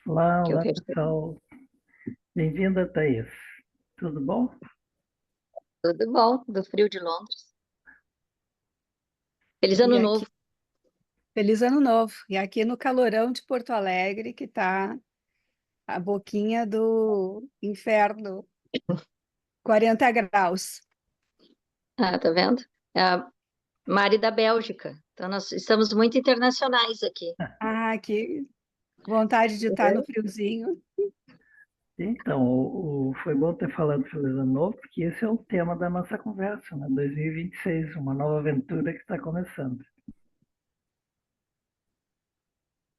Olá, Que eu olá vejo pessoal. Bem-vinda, Thaís. Tudo bom? tudo bom do frio de Londres. Feliz E ano aqui, novo. feliz ano novo. E aqui no calorão de Porto Alegre, que tá a boquinha do inferno, 40 graus. Ah, tá vendo? É a Mari da Bélgica. Então, nós estamos muito internacionais aqui. Ah, que vontade de estar no friozinho. Então, foi bom ter falado Feliz Ano Novo, porque esse é o tema da nossa conversa, né? 2026, uma nova aventura que está começando.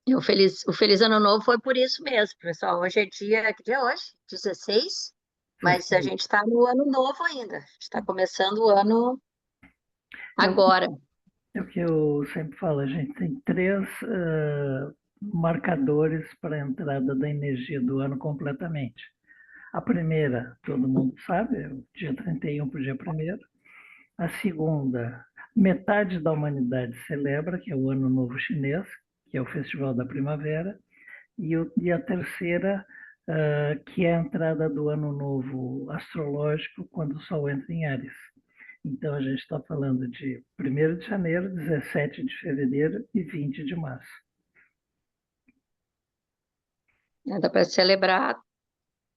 E o feliz ano novo foi por isso mesmo, pessoal. Hoje é dia, que dia é hoje? 16, mas a 16. gente está no ano novo ainda. A gente está começando o ano É o, agora. é o que eu sempre falo, a gente tem três marcadores para a entrada da energia do ano completamente. A primeira, todo mundo sabe, é o dia 31 para o dia 1º. A segunda, metade da humanidade celebra, que é o Ano Novo Chinês, que é o Festival da Primavera. E a terceira, que é a entrada do Ano Novo astrológico, quando o Sol entra em Áries. Então, a gente está falando de 1º de janeiro, 17 de fevereiro e 20 de março. Né? Dá para celebrar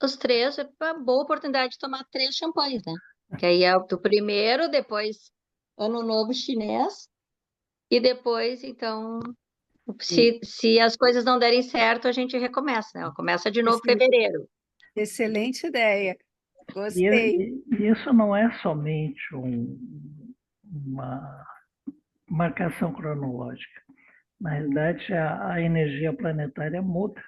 os três, é uma boa oportunidade de tomar três champanhes, né? Que aí é o primeiro, depois ano novo chinês, e depois, então, E, se as coisas não derem certo, a gente recomeça, né? Começa de novo Excel- fevereiro. Excelente ideia. e, Gostei. e isso não é somente uma marcação cronológica. Na realidade, a energia planetária muda.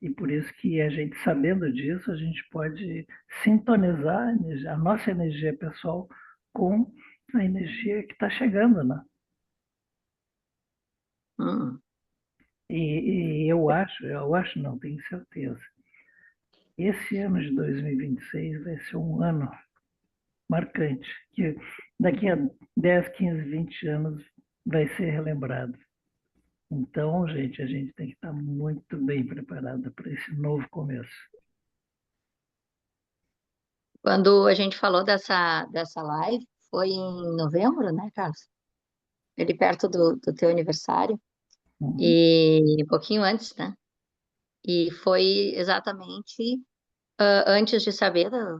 E por isso que a gente, sabendo disso, a gente pode sintonizar a nossa energia pessoal com a energia que está chegando, né? Hum. E eu acho não, tenho certeza. Esse ano de 2026 vai ser um ano marcante, que daqui a 10, 15, 20 anos vai ser relembrado. Então, gente, a gente tem que estar muito bem preparada para esse novo começo. Quando a gente falou dessa live, foi em novembro, né, Carlos? Ele perto do teu aniversário, Uhum. e um pouquinho antes, né? E foi exatamente antes de saber da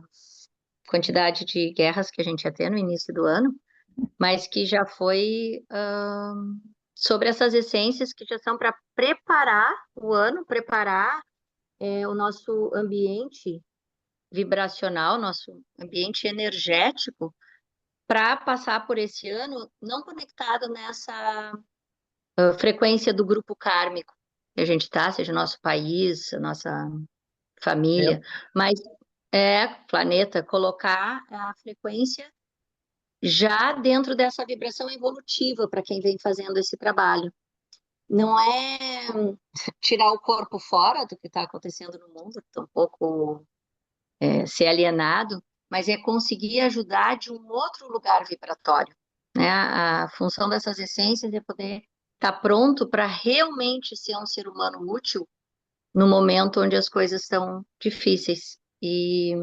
quantidade de guerras que a gente ia ter no início do ano, mas que já foi sobre essas essências que já são para preparar o ano, preparar o nosso ambiente vibracional, nosso ambiente energético, para passar por esse ano não conectado nessa frequência do grupo kármico que a gente está, seja nosso país, a nossa família, É, mas planeta, colocar a frequência já dentro dessa vibração evolutiva para quem vem fazendo esse trabalho. Não é tirar o corpo fora do que está acontecendo no mundo, tampouco ser alienado, mas é conseguir ajudar de um outro lugar vibratório. Né? A função dessas essências é poder estar pronto para realmente ser um ser humano útil no momento onde as coisas estão difíceis. E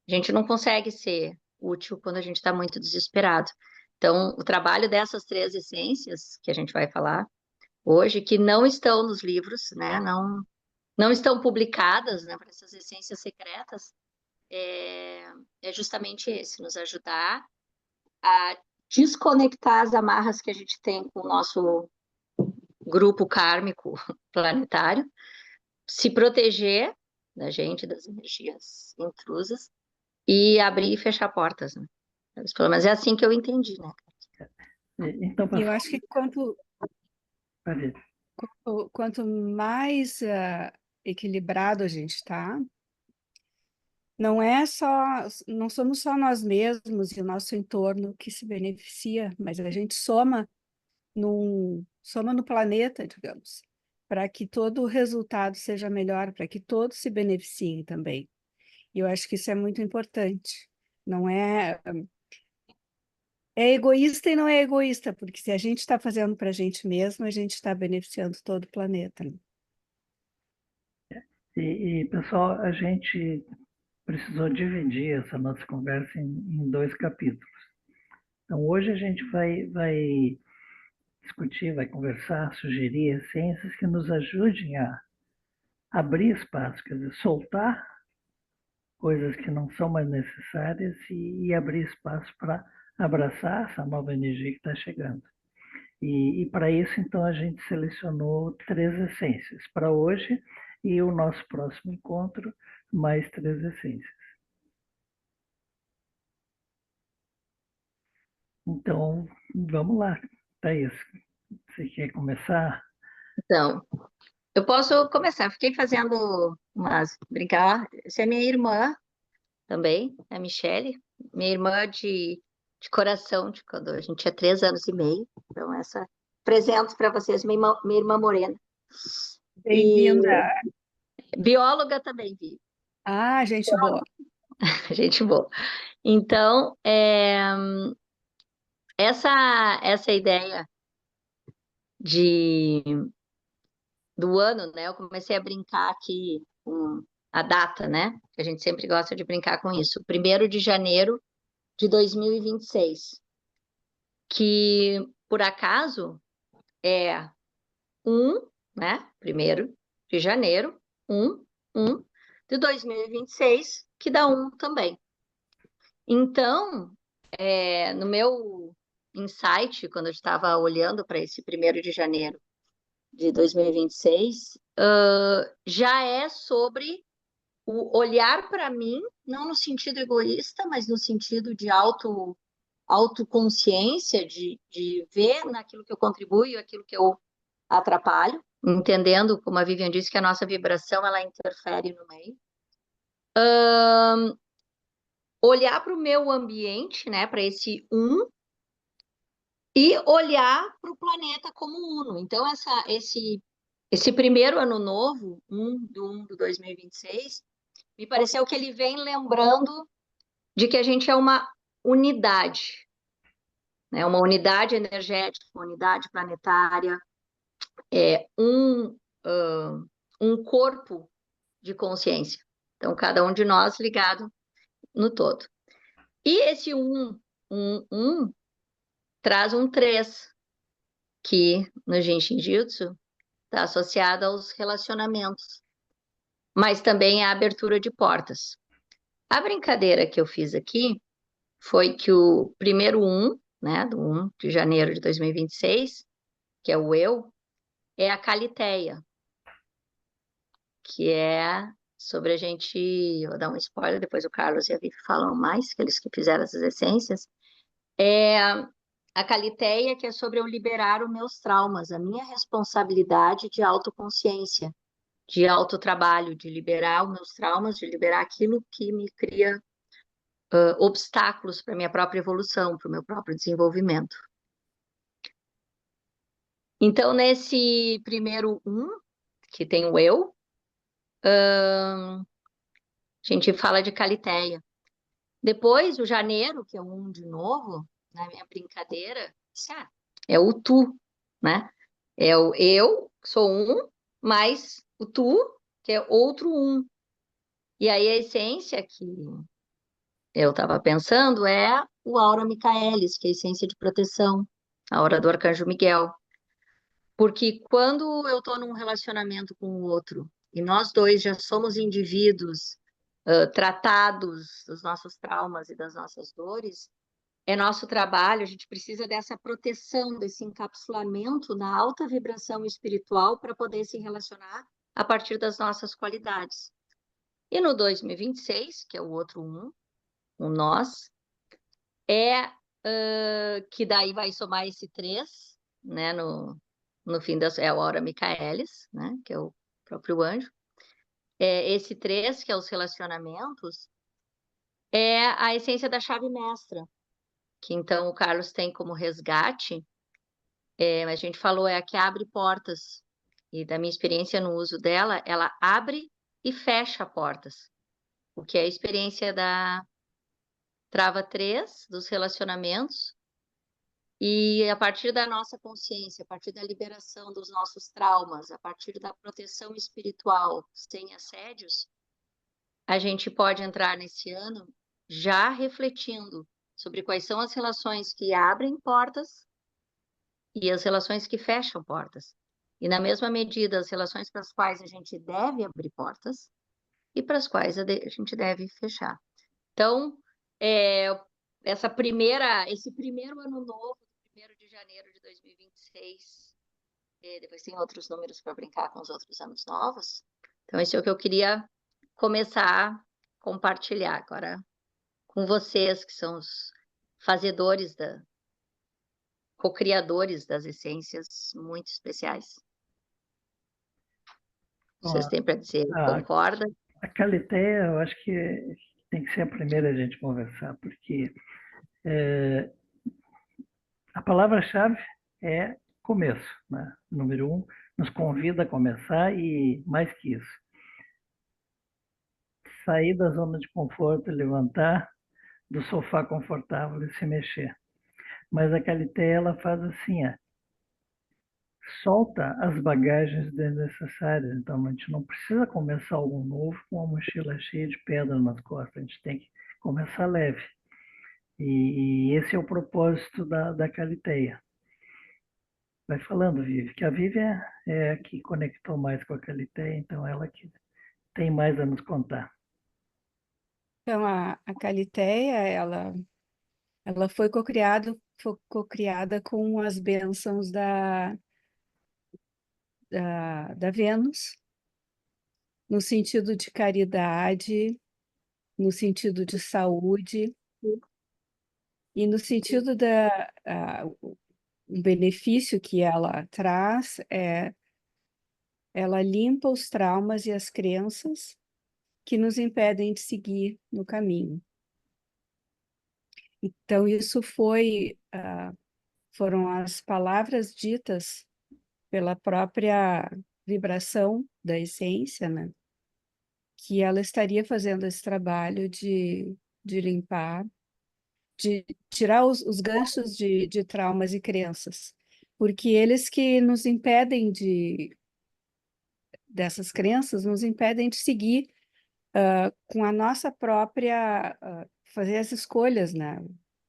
a gente não consegue ser útil quando a gente está muito desesperado. Então, o trabalho dessas três essências que a gente vai falar hoje, que não estão nos livros, né? Não estão publicadas, né? Para essas essências secretas, é, é justamente esse, nos ajudar a desconectar as amarras que a gente tem com o nosso grupo kármico planetário, se proteger da gente, das energias intrusas, e abrir e fechar portas, né? Pelo menos é assim que eu entendi, né? então, E eu pessoal, acho que quanto, vai ver. quanto mais equilibrado a gente está, não é só, não somos só nós mesmos e o nosso entorno que se beneficia, mas a gente soma no planeta, digamos, para que todo o resultado seja melhor, para que todos se beneficiem também. E eu acho que isso é muito importante. Não é, é egoísta e não é egoísta, porque se a gente está fazendo para a gente mesmo, a gente está beneficiando todo o planeta, né? Pessoal, a gente precisou dividir essa nossa conversa em 2 capítulos. Então, hoje a gente vai discutir, vai conversar, sugerir essências que nos ajudem a abrir espaço, quer dizer, soltar coisas que não são mais necessárias e abrir espaço para abraçar essa nova energia que está chegando. E para isso, então, a gente selecionou 3 essências para hoje e o nosso próximo encontro, mais 3 essências. Então, vamos lá, Thaís. Você quer começar? Então, eu posso começar. Fiquei fazendo brincar. Essa é minha irmã também, a Michele, minha irmã de coração, de quando a gente tinha 3 anos e meio. Então, essa presente para vocês, minha irmã Morena. E Bem-vinda. bióloga também, Vi. Ah, gente boa. Gente boa. Então, essa ideia de do ano, né? Eu comecei a brincar aqui com a data, né? Que a gente sempre gosta de brincar com isso. 1º de janeiro de 2026, que por acaso é 1, né? 1º de janeiro, 1 de 2026, que dá 1 também. Então, no meu insight, quando eu estava olhando para esse 1º de janeiro de 2026, já é sobre o olhar para mim, não no sentido egoísta, mas no sentido de autoconsciência, de ver naquilo que eu contribuo e aquilo que eu atrapalho, entendendo, como a Vivian disse, que a nossa vibração ela interfere no meio. Olhar para o meu ambiente, né, para esse 1, e olhar para o planeta como uno. Então, esse primeiro ano novo, 1 de 2026, me pareceu que ele vem lembrando de que a gente é uma unidade, né? Uma unidade energética, uma unidade planetária, um corpo de consciência. Então, cada um de nós ligado no todo. E esse 1 traz um 3, que no Jinshin Jyutsu está associado aos relacionamentos, mas também à abertura de portas. A brincadeira que eu fiz aqui foi que o primeiro 1, né, do 1 de janeiro de 2026, que é o eu, é a Calitéia, que é sobre a gente, vou dar um spoiler, depois o Carlos e a Vivi falam mais, aqueles que fizeram essas essências, é a Calitéia, que é sobre eu liberar os meus traumas, a minha responsabilidade de autoconsciência, de autotrabalho, de liberar os meus traumas, de liberar aquilo que me cria obstáculos para a minha própria evolução, para o meu próprio desenvolvimento. Então, nesse primeiro 1, que tem o eu, a gente fala de Calitéia. Depois, o janeiro, que é o 1 de novo, na minha brincadeira, é o tu, né? É o eu, que sou 1, mais o tu, que é outro 1. E aí a essência que eu estava pensando é o Aura Michaelis, que é a essência de proteção, a aura do Arcanjo Miguel. Porque quando eu estou num relacionamento com o outro, e nós dois já somos indivíduos tratados dos nossos traumas e das nossas dores, é nosso trabalho, a gente precisa dessa proteção, desse encapsulamento na alta vibração espiritual para poder se relacionar a partir das nossas qualidades. E no 2026, que é o outro 1, o nós, que daí vai somar esse 3, né, no fim é a Aura Michaelis, né, que é o próprio anjo. Esse 3, que é os relacionamentos, é a essência da chave mestra, que então o Carlos tem como resgate, mas a gente falou, é a que abre portas. E da minha experiência no uso dela, ela abre e fecha portas, o que é a experiência da trava 3 dos relacionamentos, E a partir da nossa consciência, a partir da liberação dos nossos traumas, a partir da proteção espiritual sem assédios, a gente pode entrar nesse ano já refletindo sobre quais são as relações que abrem portas e as relações que fecham portas. E, na mesma medida, as relações para as quais a gente deve abrir portas e para as quais a gente deve fechar. Então, esse primeiro ano novo, 1º de janeiro de 2026, depois tem outros números para brincar com os outros anos novos. Então, esse é o que eu queria começar a compartilhar agora com vocês, que são os fazedores, co-criadores das essências muito especiais. Vocês Bom, têm para dizer, concorda? a Calitéia, eu acho que tem que ser a primeira a gente conversar, porque a palavra-chave é começo, né? Número 1, nos convida a começar e, mais que isso, sair da zona de conforto, levantar do sofá confortável e se mexer. Mas a Calitéia, ela faz assim, solta as bagagens desnecessárias. Então, a gente não precisa começar algo novo com uma mochila cheia de pedra nas costas. A gente tem que começar leve. E esse é o propósito da Calitéia. Vai falando, Vivi, que a Vivi é a que conectou mais com a Calitéia, então ela que tem mais a nos contar. Então, a Calitéia, ela foi cocriada com as bênçãos da Vênus, no sentido de caridade, no sentido de saúde e no sentido o benefício que ela traz ela limpa os traumas e as crenças que nos impedem de seguir no caminho. Então, isso foram as palavras ditas pela própria vibração da essência, né? Que ela estaria fazendo esse trabalho de limpar, de tirar os ganchos de traumas e crenças, porque eles que nos impedem dessas crenças, nos impedem de seguir com a nossa própria, fazer as escolhas, né?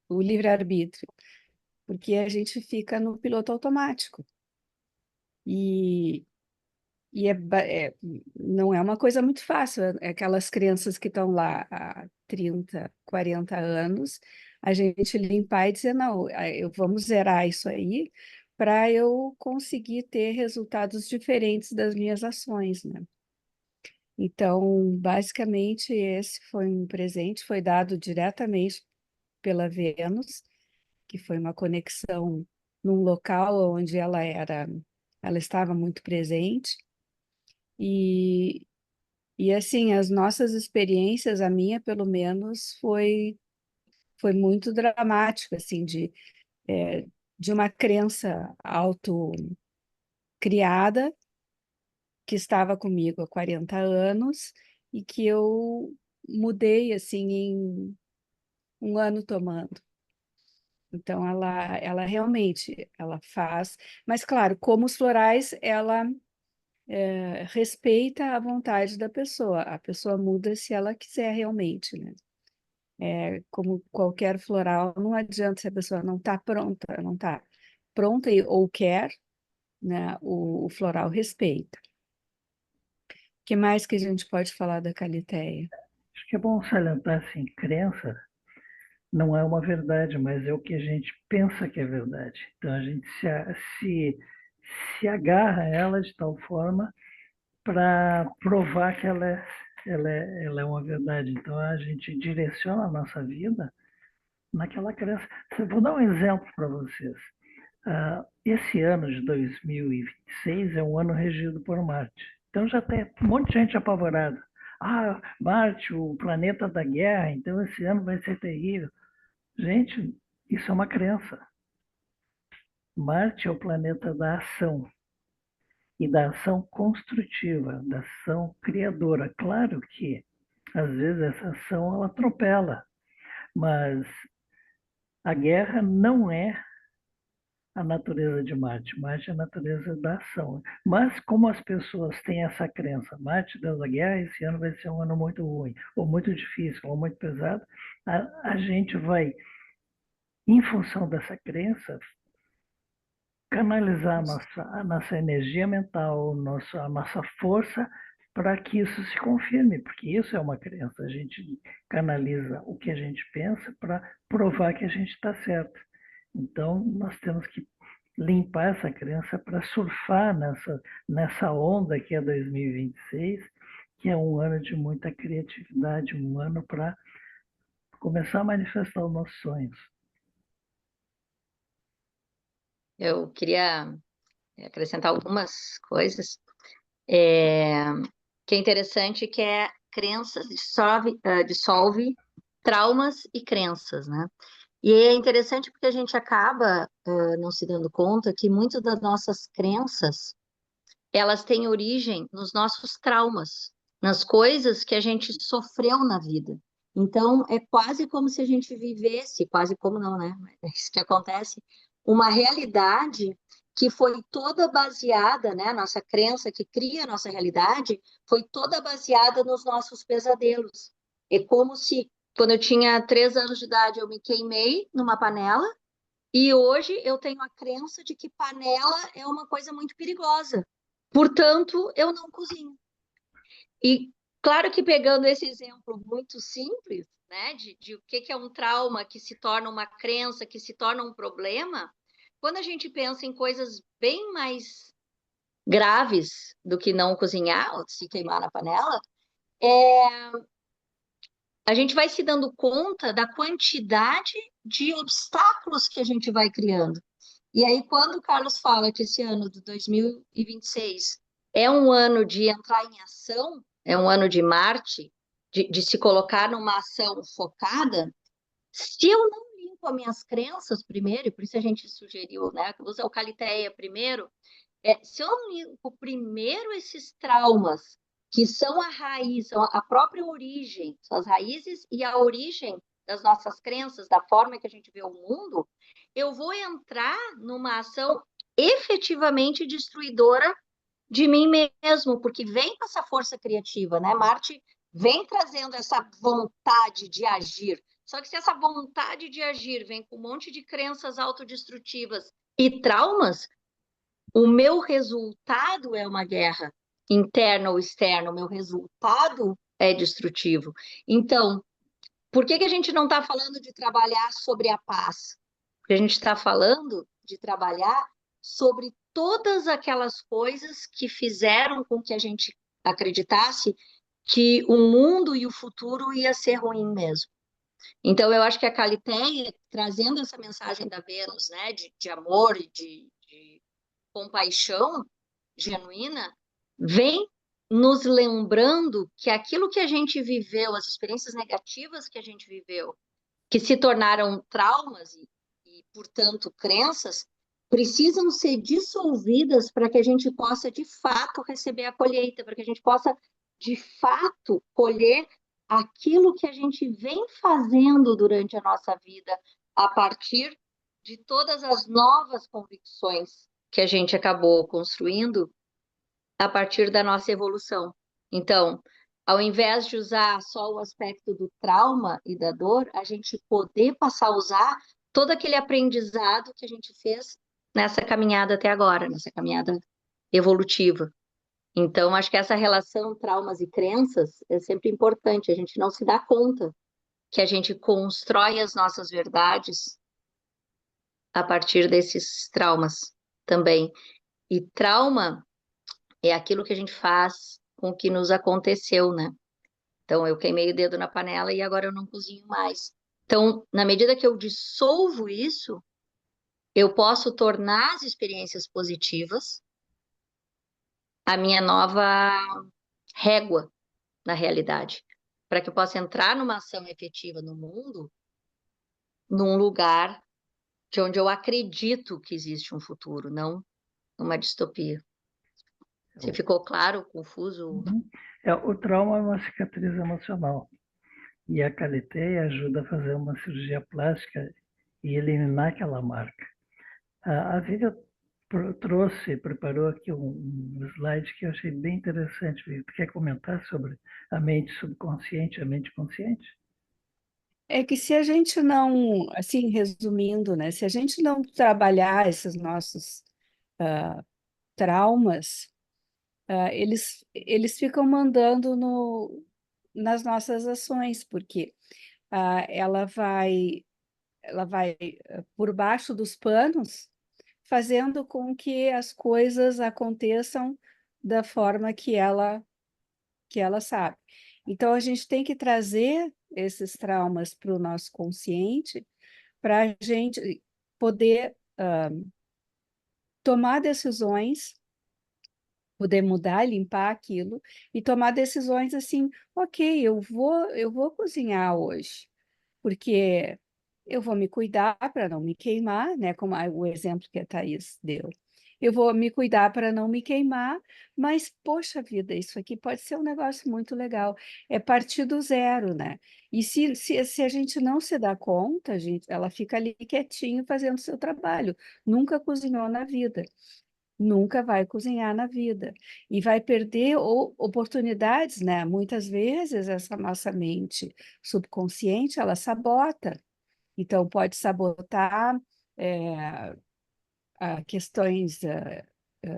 O livre-arbítrio, porque a gente fica no piloto automático. E não é uma coisa muito fácil, aquelas crianças que estão lá há 30, 40 anos, a gente limpar e dizer, não, vamos zerar isso aí para eu conseguir ter resultados diferentes das minhas ações, né? Então, basicamente, esse foi um presente, foi dado diretamente pela Vênus, que foi uma conexão num local onde ela estava muito presente. E assim, as nossas experiências, a minha pelo menos, foi muito dramática, assim, de uma crença autocriada que estava comigo há 40 anos e que eu mudei, assim, em um ano tomando. Então, ela realmente, ela faz... Mas, claro, como os florais, ela respeita a vontade da pessoa. A pessoa muda se ela quiser realmente, né? Como qualquer floral, não adianta se a pessoa não está pronta ou quer, né? O floral respeita. O que mais que a gente pode falar da Calitéia? Acho que é bom salientar assim, crença não é uma verdade, mas é o que a gente pensa que é verdade. Então a gente se agarra a ela de tal forma para provar que ela é uma verdade. Então a gente direciona a nossa vida naquela crença. Vou dar um exemplo para vocês. Esse ano de 2026 é um ano regido por Marte. Então já tem um monte de gente apavorada. Marte, o planeta da guerra, então esse ano vai ser terrível. Gente, isso é uma crença. Marte é o planeta da ação e da ação construtiva, da ação criadora. Claro que, às vezes, essa ação ela atropela, mas a guerra não é a natureza de Marte. Marte é a natureza da ação. Mas como as pessoas têm essa crença, Marte, Deus da guerra, esse ano vai ser um ano muito ruim, ou muito difícil, ou muito pesado, a gente vai, em função dessa crença, canalizar a nossa energia mental, a nossa força para que isso se confirme, porque isso é uma crença. A gente canaliza o que a gente pensa para provar que a gente está certo. Então, nós temos que limpar essa crença para surfar nessa onda que é 2026, que é um ano de muita criatividade, um ano para começar a manifestar os nossos sonhos. Eu queria acrescentar algumas coisas. Que é interessante, que é crenças dissolve traumas e crenças, né? E é interessante porque a gente acaba não se dando conta que muitas das nossas crenças, elas têm origem nos nossos traumas, nas coisas que a gente sofreu na vida. Então, é quase como se a gente vivesse, quase como não, né? É isso que acontece, uma realidade que foi toda baseada, né? A nossa crença que cria a nossa realidade foi toda baseada nos nossos pesadelos. É como se, quando eu tinha 3 anos de idade, eu me queimei numa panela, e hoje eu tenho a crença de que panela é uma coisa muito perigosa. Portanto, eu não cozinho. E claro que pegando esse exemplo muito simples, né, de o que é um trauma que se torna uma crença, que se torna um problema, quando a gente pensa em coisas bem mais graves do que não cozinhar ou se queimar na panela, a gente vai se dando conta da quantidade de obstáculos que a gente vai criando. E aí, quando o Carlos fala que esse ano de 2026 é um ano de entrar em ação, é um ano de Marte, de se colocar numa ação focada, se eu não limpo as minhas crenças primeiro, e por isso a gente sugeriu, né, que usa o Calitéia primeiro, se eu não limpo primeiro esses traumas, que são a raiz, são a própria origem, são as raízes e a origem das nossas crenças, da forma que a gente vê o mundo, eu vou entrar numa ação efetivamente destruidora de mim mesmo, porque vem com essa força criativa, né? Marte vem trazendo essa vontade de agir. Só que se essa vontade de agir vem com um monte de crenças autodestrutivas e traumas, o meu resultado é uma guerra interna ou externa, o meu resultado é destrutivo. Então, por que a gente não está falando de trabalhar sobre a paz? Porque a gente está falando de trabalhar sobre todas aquelas coisas que fizeram com que a gente acreditasse que o mundo e o futuro ia ser ruim mesmo. Então, eu acho que a Calitéia, trazendo essa mensagem da Vênus, né, de amor e de compaixão genuína, vem nos lembrando que aquilo que a gente viveu, as experiências negativas que a gente viveu, que se tornaram traumas e portanto, crenças, precisam ser dissolvidas para que a gente possa, de fato, receber a colheita, para que a gente possa, de fato, colher aquilo que a gente vem fazendo durante a nossa vida, a partir de todas as novas convicções que a gente acabou construindo a partir da nossa evolução. Então, ao invés de usar só o aspecto do trauma e da dor, a gente poder passar a usar todo aquele aprendizado que a gente fez nessa caminhada até agora, nessa caminhada evolutiva. Então, acho que essa relação traumas e crenças é sempre importante, a gente não se dá conta que a gente constrói as nossas verdades a partir desses traumas também. E trauma é aquilo que a gente faz com o que nos aconteceu, né? Então, eu queimei o dedo na panela e agora eu não cozinho mais. Então, na medida que eu dissolvo isso, eu posso tornar as experiências positivas a minha nova régua na realidade, para que eu possa entrar numa ação efetiva no mundo, num lugar de onde eu acredito que existe um futuro, não uma distopia. Se ficou claro, confuso? O trauma é uma cicatriz emocional. E a Calitéia ajuda a fazer uma cirurgia plástica e eliminar aquela marca. A Vivian preparou aqui um slide que eu achei bem interessante. Vivian. Tu quer comentar sobre a mente subconsciente e a mente consciente? É que se a gente não, assim, resumindo, né, se a gente não trabalhar esses nossos traumas, eles ficam mandando nas nossas ações, porque ela vai por baixo dos panos, fazendo com que as coisas aconteçam da forma que ela sabe. Então, a gente tem que trazer esses traumas para o nosso consciente, para a gente poder tomar decisões, poder mudar, limpar aquilo e tomar decisões assim, ok, eu vou cozinhar hoje, porque eu vou me cuidar para não me queimar, né? Como o exemplo que a Thaís deu. Eu vou me cuidar para não me queimar, mas, poxa vida, isso aqui pode ser um negócio muito legal. É partir do zero, né? E se a gente não se dá conta, ela fica ali quietinho fazendo o seu trabalho. Nunca cozinhou na vida, nunca vai cozinhar na vida. E vai perder oportunidades, né? Muitas vezes essa nossa mente subconsciente, ela sabota. Então, pode sabotar eh, questões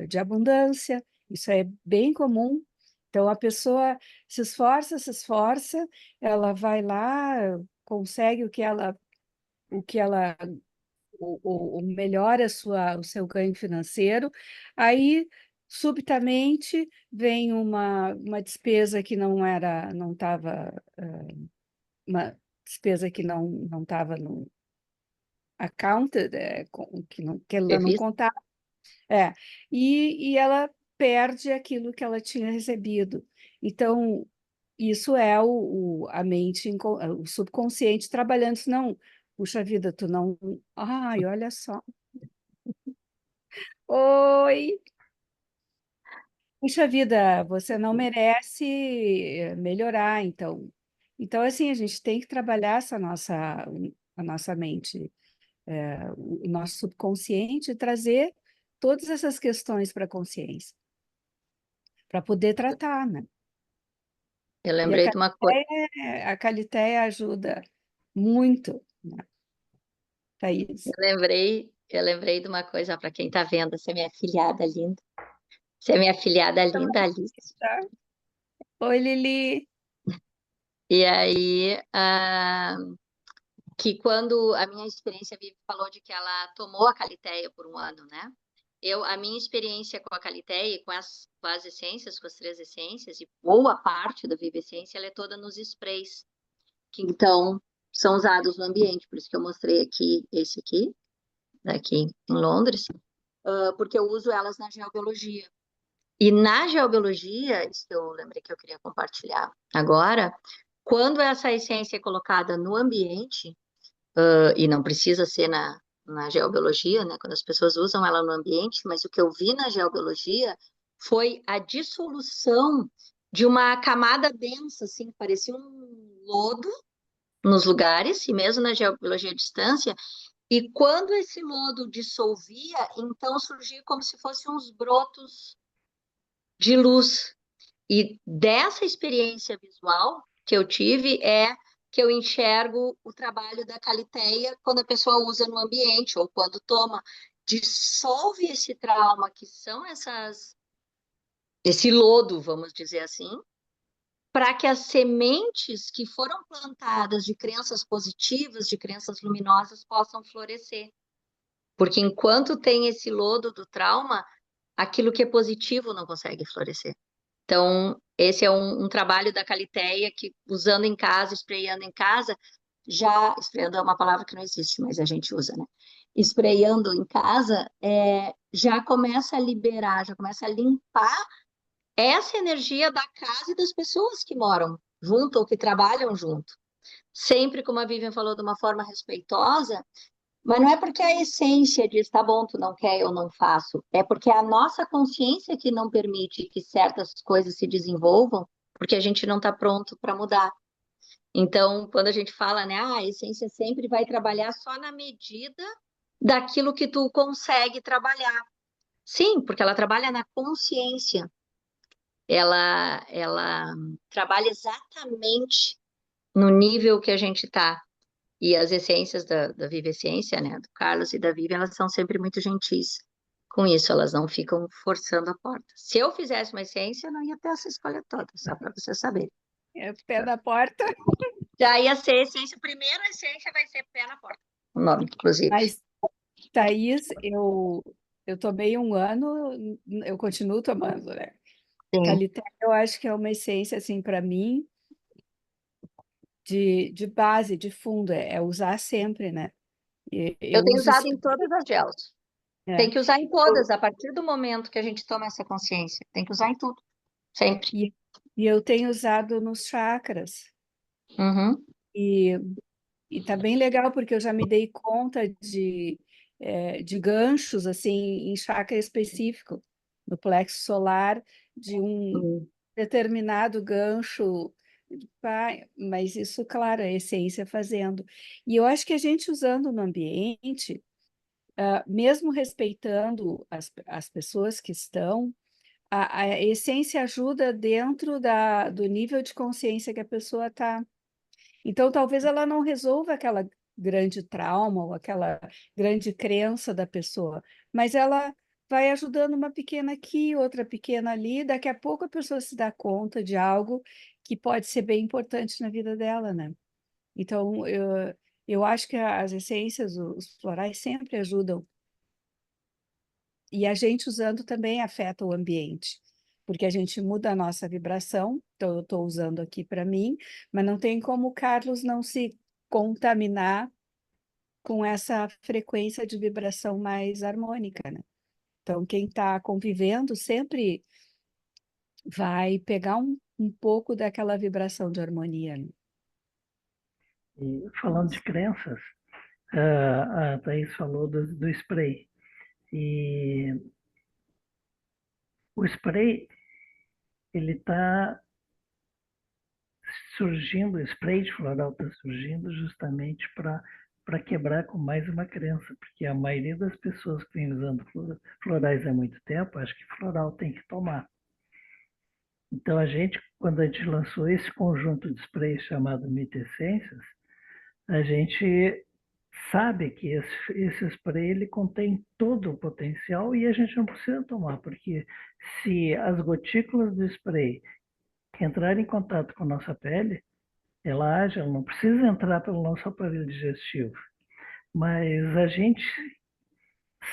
de abundância, isso é bem comum. Então, a pessoa se esforça, ela vai lá, consegue o que ela melhora o seu ganho financeiro, aí subitamente vem uma despesa que não estava, uma despesa que não estava no accounted, que ela não Previsto? contava, é, e ela perde aquilo que ela tinha recebido. Então, isso é a mente, o subconsciente trabalhando, não, puxa vida, tu não, ai, olha só, oi, puxa vida, você não merece melhorar, então assim, a gente tem que trabalhar a nossa mente, o nosso subconsciente, e trazer todas essas questões para a consciência, para poder tratar, né? Eu E a lembrei de uma coisa. Calitéia, a Calitéia ajuda muito, né, Thaís? Eu lembrei de uma coisa para quem está vendo, essa é minha afilhada linda. Essa é minha afilhada linda, Alice. Tá? Oi, Lili. E aí, que quando a minha experiência, a Vivi falou de que ela tomou a Caliteia por um ano, né? A minha experiência com a Caliteia, com as essências, com as 3 essências, e boa parte da Vivi Essência, ela é toda nos sprays, que então são usados no ambiente, por isso que eu mostrei aqui, esse aqui em Londres, porque eu uso elas na geobiologia. E na geobiologia, isso que eu lembrei que eu queria compartilhar agora, quando essa essência é colocada no ambiente, e não precisa ser na geobiologia, né, quando as pessoas usam ela no ambiente, mas o que eu vi na geobiologia foi a dissolução de uma camada densa, assim, parecia um lodo nos lugares, e mesmo na geobiologia à distância, e quando esse lodo dissolvia, então surgia como se fossem uns brotos de luz. E dessa experiência visual que eu tive é que eu enxergo o trabalho da Caliteia quando a pessoa usa no ambiente ou quando toma, dissolve esse trauma que são esse lodo, vamos dizer assim, para que as sementes que foram plantadas de crenças positivas, de crenças luminosas, possam florescer. Porque enquanto tem esse lodo do trauma, aquilo que é positivo não consegue florescer. Então, esse é um trabalho da Caliteia que, usando em casa, espraiando em casa, espraiando é uma palavra que não existe, mas a gente usa, né? Espraiando em casa, já começa a liberar, já começa a limpar essa energia da casa e das pessoas que moram junto ou que trabalham junto. Sempre, como a Vivian falou, de uma forma respeitosa, mas não é porque a essência diz, tá bom, tu não quer, eu não faço. É porque é a nossa consciência que não permite que certas coisas se desenvolvam, porque a gente não está pronto para mudar. Então, quando a gente fala, né, a essência sempre vai trabalhar só na medida daquilo que tu consegue trabalhar. Sim, porque ela trabalha na consciência. Ela trabalha exatamente no nível que a gente está. E as essências da Viva Essência, né, do Carlos e da Viva, elas são sempre muito gentis com isso, elas não ficam forçando a porta. Se eu fizesse uma essência, eu não ia ter essa escolha toda, só para você saber. É pé na porta. Já ia ser essência, primeiro a essência vai ser pé na porta, o nome, inclusive. Mas, Thaís, eu tomei 1 ano, eu continuo tomando, né? Sim. Calité, eu acho que é uma essência, assim, para mim, de base, de fundo, é usar sempre, né? Eu Eu tenho uso usado em sempre. todas as gels. Tem É. que usar em todas, a partir do momento que a gente toma essa consciência. Tem que usar em tudo, sempre. E eu tenho usado nos chakras. Uhum. E tá bem legal, porque eu já me dei conta de ganchos, assim, em chakra específico, no plexo solar, de um determinado gancho. Pá, mas isso, claro, é a essência fazendo. E eu acho que a gente usando no ambiente, mesmo respeitando as pessoas que estão, a essência ajuda dentro do nível de consciência que a pessoa está. Então, talvez ela não resolva aquela grande trauma ou aquela grande crença da pessoa, mas ela vai ajudando uma pequena aqui, outra pequena ali, daqui a pouco a pessoa se dá conta de algo que pode ser bem importante na vida dela, né? Então, eu acho que as essências, os florais sempre ajudam. E a gente usando também afeta o ambiente, porque a gente muda a nossa vibração. Então, eu estou usando aqui para mim, mas não tem como o Carlos não se contaminar com essa frequência de vibração mais harmônica, né? Então, quem está convivendo sempre vai pegar um pouco daquela vibração de harmonia, né? E falando de crenças, a Thaís falou do spray. E o spray, ele está surgindo, o spray de floral está surgindo justamente para quebrar com mais uma crença, porque a maioria das pessoas que vem usando florais há muito tempo, acha que floral tem que tomar. Então quando a gente lançou esse conjunto de sprays chamado Mita Essências, a gente sabe que esse spray ele contém todo o potencial e a gente não precisa tomar, porque se as gotículas do spray entrarem em contato com a nossa pele, ela age, ela não precisa entrar pelo nosso aparelho digestivo. Mas a gente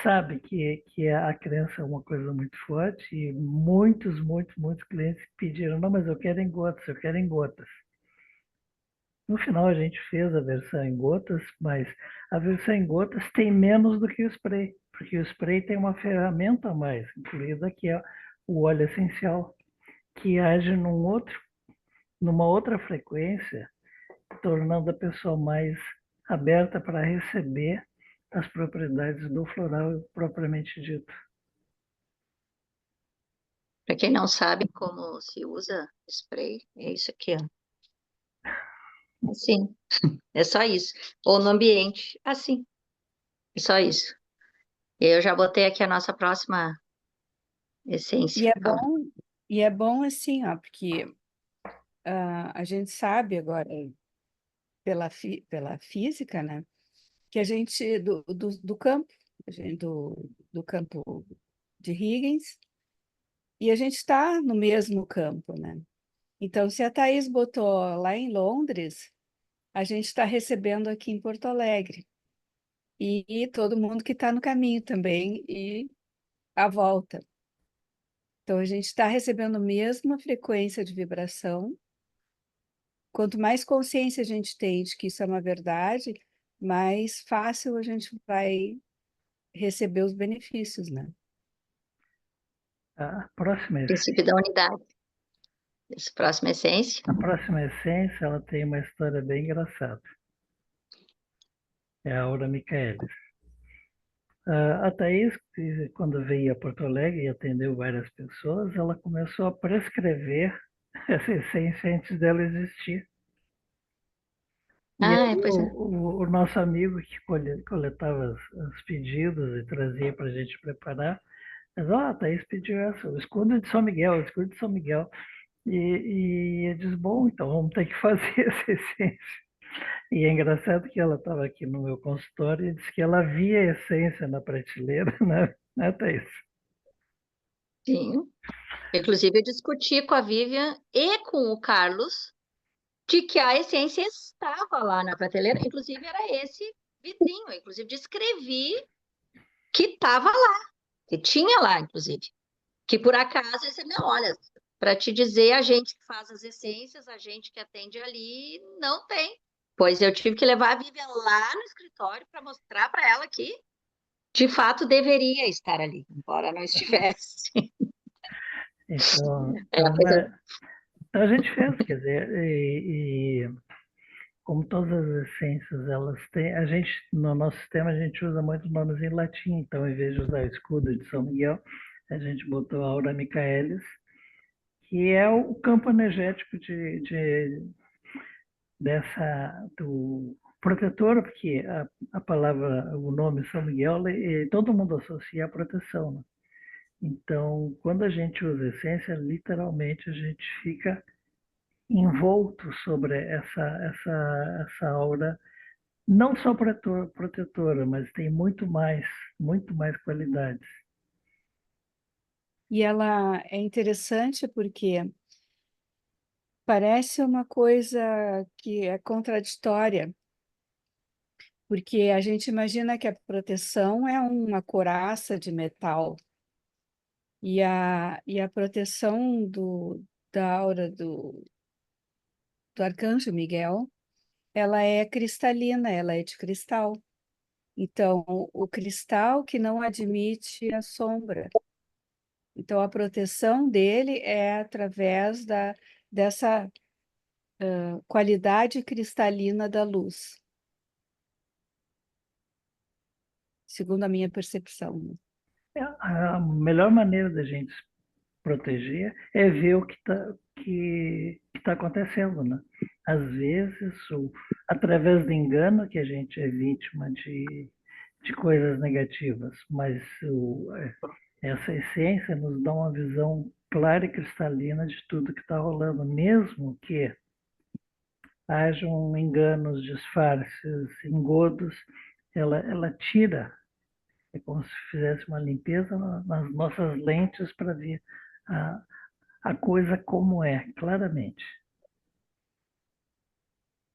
sabe que a crença é uma coisa muito forte e muitos clientes pediram, não, mas eu quero em gotas, eu quero em gotas. No final a gente fez a versão em gotas, mas a versão em gotas tem menos do que o spray, porque o spray tem uma ferramenta a mais, incluída que é o óleo essencial, que age numa outra frequência, tornando a pessoa mais aberta para receber as propriedades do floral propriamente dito. Para quem não sabe como se usa spray, é isso aqui, ó. Assim, é só isso. Ou no ambiente, assim, é só isso. Eu já botei aqui a nossa próxima E essência. é Ó. bom, e é bom assim, ó, porque a gente sabe agora, pela física, né, que a gente, do campo, do campo de Huygens, e a gente está no mesmo campo, né? Então, se a Thaís botou lá em Londres, a gente está recebendo aqui em Porto Alegre. E todo mundo que está no caminho também, e à volta. Então, a gente está recebendo a mesma frequência de vibração. Quanto mais consciência a gente tem de que isso é uma verdade, mais fácil a gente vai receber os benefícios, né? A próxima, Princípio da unidade. Essa próxima essência. a próxima essência ela tem uma história bem engraçada. É a Aura Michaelis. A Thaís, quando veio a Porto Alegre e atendeu várias pessoas, ela começou a prescrever essa essência antes dela existir. E aí Pois é. o nosso amigo que coletava os pedidos e trazia para a gente preparar, mas, ó, a Thaís pediu essa, o escudo de São Miguel, o escudo de São Miguel. E eu disse, bom, então vamos ter que fazer essa essência. E é engraçado que ela estava aqui no meu consultório e disse que ela via a essência na prateleira, né, Thaís? Sim. Inclusive, eu discuti com a Vivian e com o Carlos de que a essência estava lá na prateleira, inclusive era esse vidrinho, eu, inclusive descrevi que estava lá, que tinha lá, inclusive. Que por acaso, esse, não, olha, para te dizer, a gente que faz as essências, a gente que atende ali, não tem. Pois eu tive que levar a Vivian lá no escritório para mostrar para ela que, de fato, deveria estar ali, embora não estivesse. Então, Pois é. então a gente fez, quer dizer, e como todas as essências elas têm, a gente, no nosso sistema, a gente usa muito nomes em latim, então em vez de usar o escudo de São Miguel, a gente botou a Aura Michaelis, que é o campo energético do protetor, porque a palavra, o nome São Miguel, todo mundo associa à proteção, né? Então, quando a gente usa essência, literalmente a gente fica envolto sobre essa aura, não só protetora, mas tem muito mais qualidades. E ela é interessante porque parece uma coisa que é contraditória, porque a gente imagina que a proteção é uma couraça de metal, e a proteção da aura do Arcanjo Miguel, ela é cristalina, ela é de cristal. Então, o cristal que não admite a sombra. Então, a proteção dele é através dessa qualidade cristalina da luz, segundo a minha percepção, né? A melhor maneira da gente se proteger é ver o que tá acontecendo, né? Às vezes, através do engano, que a gente é vítima de coisas negativas, mas essa essência nos dá uma visão clara e cristalina de tudo que está rolando, mesmo que hajam enganos, disfarces, engodos, ela tira, é como se fizesse uma limpeza nas nossas lentes para ver a, a coisa como é, claramente.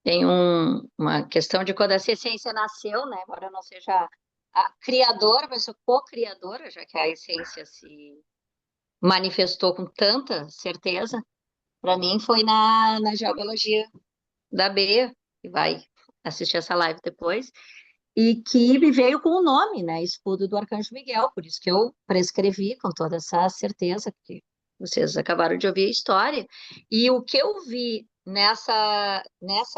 Tem uma questão de quando essa essência nasceu, né? Embora eu não seja a criadora, mas sou co-criadora, já que a essência se manifestou com tanta certeza. Para mim foi na geobiologia da B, que vai assistir essa live depois, e que me veio com o nome, né? Escudo do Arcanjo Miguel, por isso que eu prescrevi com toda essa certeza, que vocês acabaram de ouvir a história. E o que eu vi nessa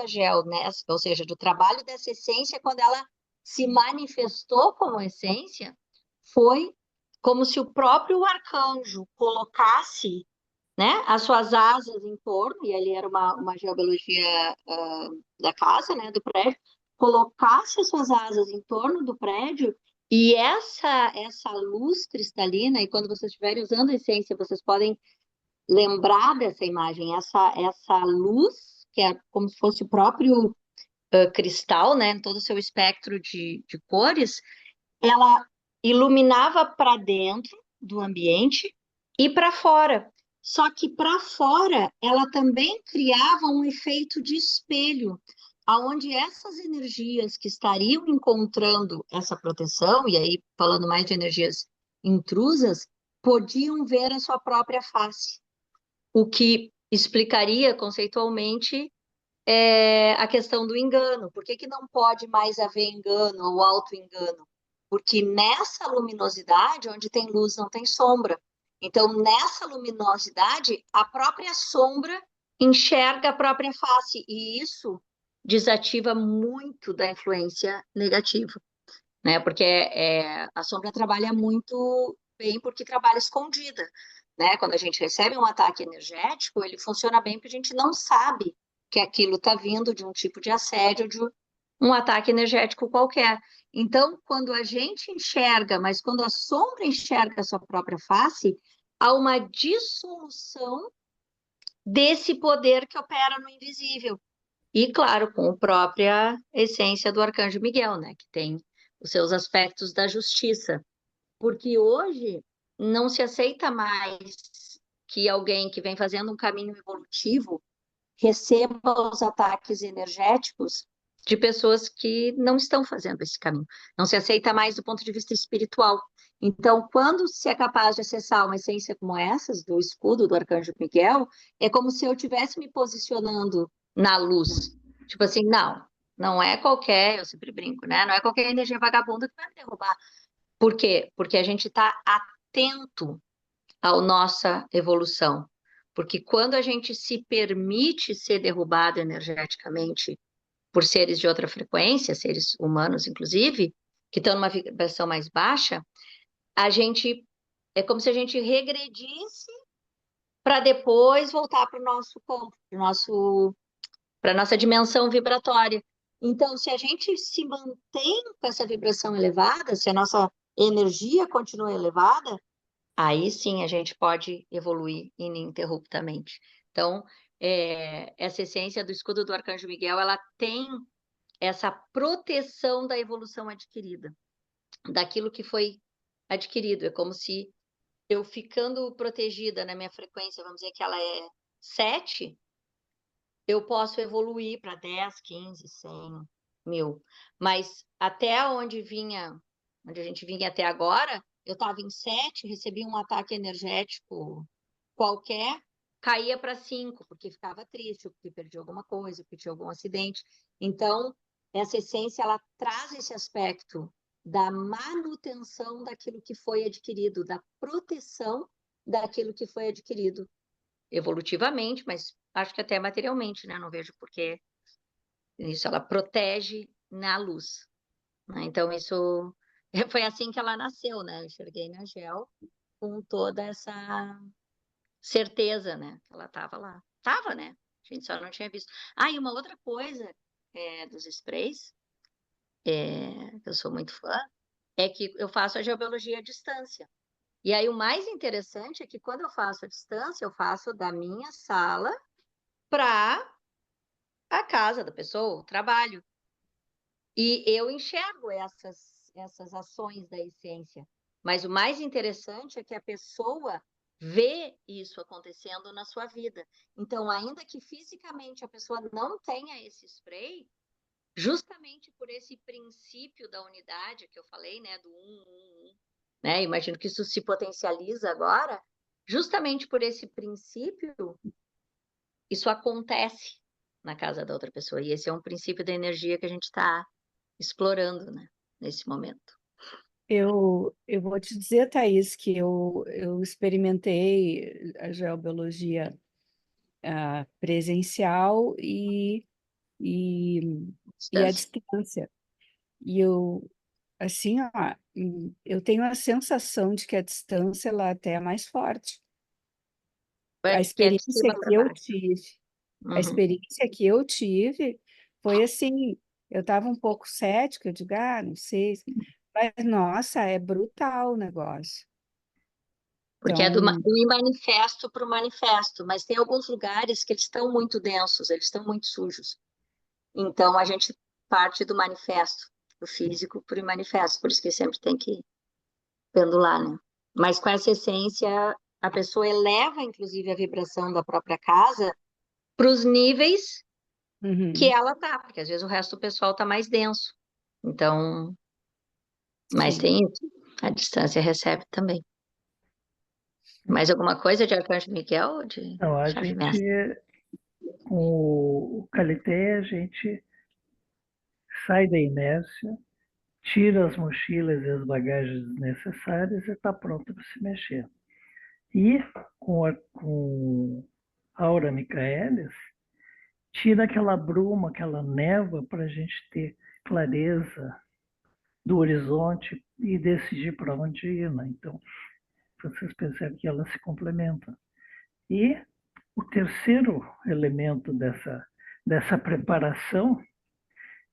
gel, ou seja, do trabalho dessa essência, quando ela se manifestou como essência, foi como se o próprio arcanjo colocasse, né, as suas asas em torno, e ali era uma geobiologia da casa, né, do prédio, colocasse as suas asas em torno do prédio, e essa luz cristalina, e quando vocês estiverem usando a essência, vocês podem lembrar dessa imagem, essa luz, que é como se fosse o próprio cristal, né, em todo o seu espectro de cores, ela iluminava para dentro do ambiente e para fora. Só que para fora ela também criava um efeito de espelho, aonde essas energias que estariam encontrando essa proteção, e aí falando mais de energias intrusas, podiam ver a sua própria face, o que explicaria conceitualmente a questão do engano. Por que não pode mais haver engano ou auto-engano? Porque nessa luminosidade, onde tem luz, não tem sombra. Então, nessa luminosidade, a própria sombra enxerga a própria face, e isso desativa muito da influência negativa, né? Porque a sombra trabalha muito bem porque trabalha escondida, né? Quando a gente recebe um ataque energético, ele funciona bem porque a gente não sabe que aquilo está vindo de um tipo de assédio, de um ataque energético qualquer. Então, quando a gente enxerga, mas quando a sombra enxerga a sua própria face, há uma dissolução desse poder que opera no invisível. E, claro, com a própria essência do Arcanjo Miguel, né? Que tem os seus aspectos da justiça. Porque hoje não se aceita mais que alguém que vem fazendo um caminho evolutivo receba os ataques energéticos de pessoas que não estão fazendo esse caminho. Não se aceita mais do ponto de vista espiritual. Então, quando se é capaz de acessar uma essência como essas, do escudo do Arcanjo Miguel, é como se eu estivesse me posicionando na luz. Tipo assim, não é qualquer, eu sempre brinco, né? Não é qualquer energia vagabunda que vai me derrubar. Por quê? Porque a gente está atento à nossa evolução. Porque quando a gente se permite ser derrubado energeticamente por seres de outra frequência, seres humanos, inclusive, que estão numa vibração mais baixa, a gente é como se a gente regredisse para depois voltar para o nosso campo, para a nossa dimensão vibratória. Então, se a gente se mantém com essa vibração elevada, se a nossa energia continua elevada, aí sim a gente pode evoluir ininterruptamente. Então, essa essência do escudo do Arcanjo Miguel, ela tem essa proteção da evolução adquirida, daquilo que foi adquirido. É como se eu ficando protegida na minha frequência, vamos dizer que ela é 7, eu posso evoluir para 10, 15, 100, 1000. Mas até onde a gente vinha até agora, eu estava em 7, recebi um ataque energético qualquer, caía para 5, porque ficava triste, porque perdi alguma coisa, porque tinha algum acidente. Então, essa essência, ela traz esse aspecto da manutenção daquilo que foi adquirido, da proteção daquilo que foi adquirido evolutivamente, mas acho que até materialmente, né? Não vejo por que isso, ela protege na luz, né? Então, isso foi assim que ela nasceu, né? Eu enxerguei na Gel com toda essa certeza, né? Que ela estava lá. Tava, né? A gente só não tinha visto. Ah, e uma outra coisa dos sprays, que eu sou muito fã, é que eu faço a geobiologia à distância. E aí o mais interessante é que quando eu faço à distância, eu faço da minha sala para a casa da pessoa, o trabalho. E eu enxergo essas ações da essência. Mas o mais interessante é que a pessoa vê isso acontecendo na sua vida. Então, ainda que fisicamente a pessoa não tenha esse spray, justamente por esse princípio da unidade que eu falei, né, do 1, né? Imagino que isso se potencializa agora, justamente por esse princípio, isso acontece na casa da outra pessoa. E esse é um princípio da energia que a gente está explorando, né, nesse momento. Eu vou te dizer, Thaís, que eu experimentei a geobiologia presencial e à distância. E assim, ó, eu tenho a sensação de que a distância ela até é mais forte. A Que é de experiência cima para que eu baixo. tive, a Uhum. experiência que eu tive foi assim, eu estava um pouco cética, eu digo, não sei, mas nossa, é brutal o negócio. Porque é Então, do manifesto para o manifesto, mas tem alguns lugares que eles estão muito densos, eles estão muito sujos. Então, a gente parte do manifesto, do físico para o manifesto, por isso que sempre tem que pendular, né? Mas com essa essência, a pessoa eleva, inclusive, a vibração da própria casa para os níveis que ela tá, porque às vezes o resto do pessoal tá mais denso. Então, mas sim. tem isso, a distância recebe também. Mais alguma coisa de Arcanjo Miguel ou de Então, a Chave Mestra? gente, com o Calité, a gente sai da inércia, tira as mochilas e as bagagens necessárias e está pronto para se mexer. E com a Aura Michaelis, tira aquela bruma, aquela névoa para a gente ter clareza do horizonte e decidir para onde ir. Né? Então, vocês percebem que elas se complementam. E o terceiro elemento dessa preparação